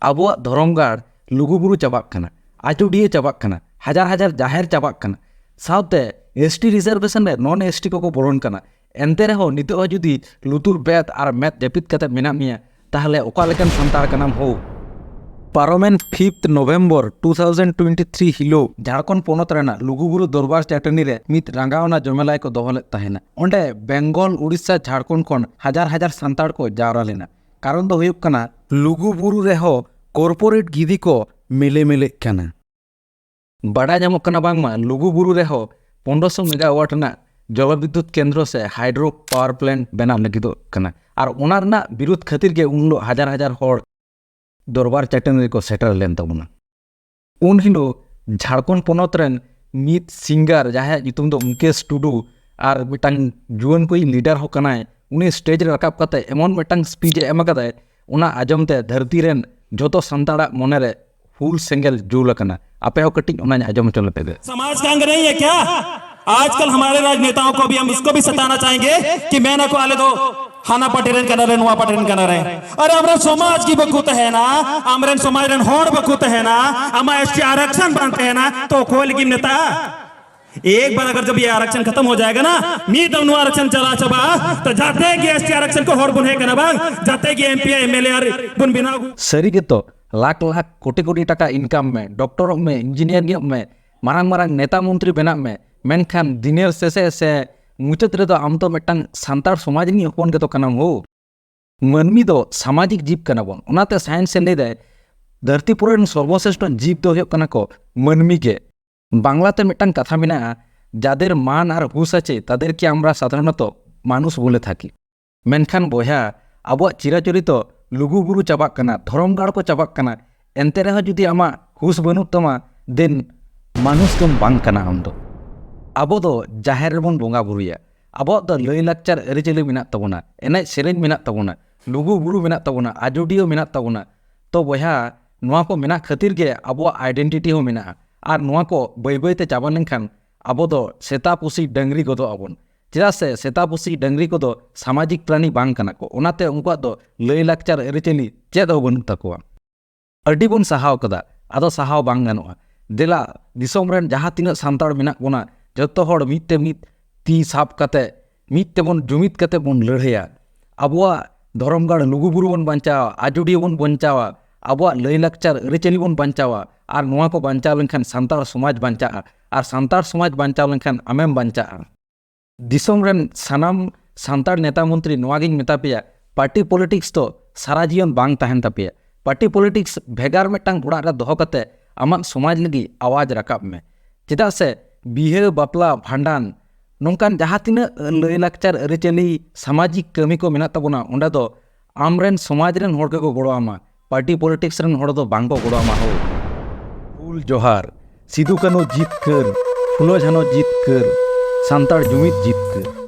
abuak dhoromgar luguburu chabak kana, ajodia chabak kana, hajar hajar jaher chabak kana, saute ST reservation re non ST koko bolon kana. Ente reho nito judi lutur bet ar met japit kate menam mia tahle oka lekan santar kanam ho. Paromen 5th November 2023 hilo Jharkhand ponot rena Luguburu Dorbar Chatani re mit rangaona jomelai ko doholet tahena. Onde Bengal Odisha Jharkhand kon hajar hajar santar ko jawra lena. Karon do huyuk kana Luguburu reho corporate gidi ko mele kana. Bada jamok kana bangma Luguburu reho 1500 megawatt na জলবিদ্যুৎ কেন্দ্র সে hydro power plant বেনাম লাगिदो kana আর ওনার না বিরোধ খাতির গে উনলো হাজার হাজার হড় দরবার চ্যাটানি को settle लेन तबना उन हिलो झारखंड पोनत रेन मित सिंगर जहां नितुम दो मुकेश टुडू और मिटांग जुवन कोई लीडर हो कनाय उनी स्टेज रे रकाब कते एमन मिटांग स्पीच एम कते उना आजम ते धरती रेन जोतो संताड़ा मने रे फुल सिंगल जुल कना आपे हो कटिंग उना आजम चल पे समाज का अंग नहीं है क्या? आजकल हमारे राजनेताओं को भी हम इसको भी सताना चाहेंगे कि मैंने को आले दो हाना पटेरन कना रहे नुआ पटेरन कना रहे। अरे हमारे समाज की बकूत है ना, हमारे समाज रन होड़ बकूत है ना, हमारे एसटी आरक्षण बनते हैं ना तो कोई लेकिन नेता एक बार अगर जब ये आरक्षण खत्म हो जाएगा ना मी तब नु आरक्षण चला चबा तो जाते कि एसटी आरक्षण को होड़ बुने कना बांग जाते कि एमपी एमएलए आर बुन बिना सरी के तो लाख लाख कोटी कोटी टका इनकम में डॉक्टर में इंजीनियर में मारंग मारंग नेता मंत्री बना में मेनखान दिनेर शेषे से मुचाद रे आम तो मिटांग सान्तार समाज नि हपन के तो कनाम हो मानमी दो सामाजिक जीव कना बन ओनाते साइंस ले दे धरती पुरन सर्वश्रेष्ठ जीव दो हो कना को मानमी के बांग्लाते मिटांग कथा मेना जादेर मान और हुस आछे तादेर के आमरा साधारणत मानुष बोले थाकी मेनखान बया आबो चिराचरित लुगुबुरु चाबाक कना धरमगाड़ को चाबाक कना एनते रह जुदी आमा हुस बनुक तमा देन मानुष तुम बांग कना आम दो आबो दो जाहेर बन बोंगा बुरुया आबो दो लई लाक्चर अरिचेली मेना तबोना एनय सेरेन मेना तबोना लुगुबुरु मेना तबोना आजोडियो मेना तबोना तो बया नोआ को मेना खातिर के आबो आइडेंटिटी हो मेना और नोआ को बै बैते चाबा लेनखान आबो दो सेता पुसी डंगरी को दो आबोन चेदा से सेता पुसी डंगरी को दो सामाजिक प्राणी बांग कना को ओनाते उनका दो लई लाक्चर अरिचेली चेद हो बनु तकोआ अडी बन सहाव कदा आदो सहाव बांग गानोआ देला दिसोम रेन जहां तिना सान्ताड़ मेना बोना जतो हड़ मिते मित ती साब कते मिते बन जुमित कते बन लड़ाया आबुआ धरमगाड़ लुगुबुरु बन बचावा आजोडियो बन बचावा आबुआ लई लाक्चर अरिचेली बन बचावा और नोआ को बचाव लेनखान सान्ताड़ समाज बचाआ और सान्ताड़ समाज बचाव लेनखान आमेम बचाआ दिसोम रेन सानाम सान्ताड़ नेता मंत्री नोआगिन मेता पेया पार्टी पॉलिटिक्स तो सारा जीवन बांग तहन तापेया पार्टी पॉलिटिक्स भेगार मिटांग ओड़ा रे दोहो कते आमाग समाज लगी आवाज रकाब में चेदा से बिहे बापला भांडान नोंकान जहाँ तीना लई लाक्चर अरिचेली सामाजिक कमी को मेना तबोना ओंडे दो आमरेन समाज रेन होड़ को गोड़ो आमा पार्टी पॉलिटिक्स रेन होड़ दो बांग को गोड़ो आमा हो फूल जोहार सिदू कानू जीत कर फुलो झानो जीत कर सान्ताड़ जुमित जीत कर।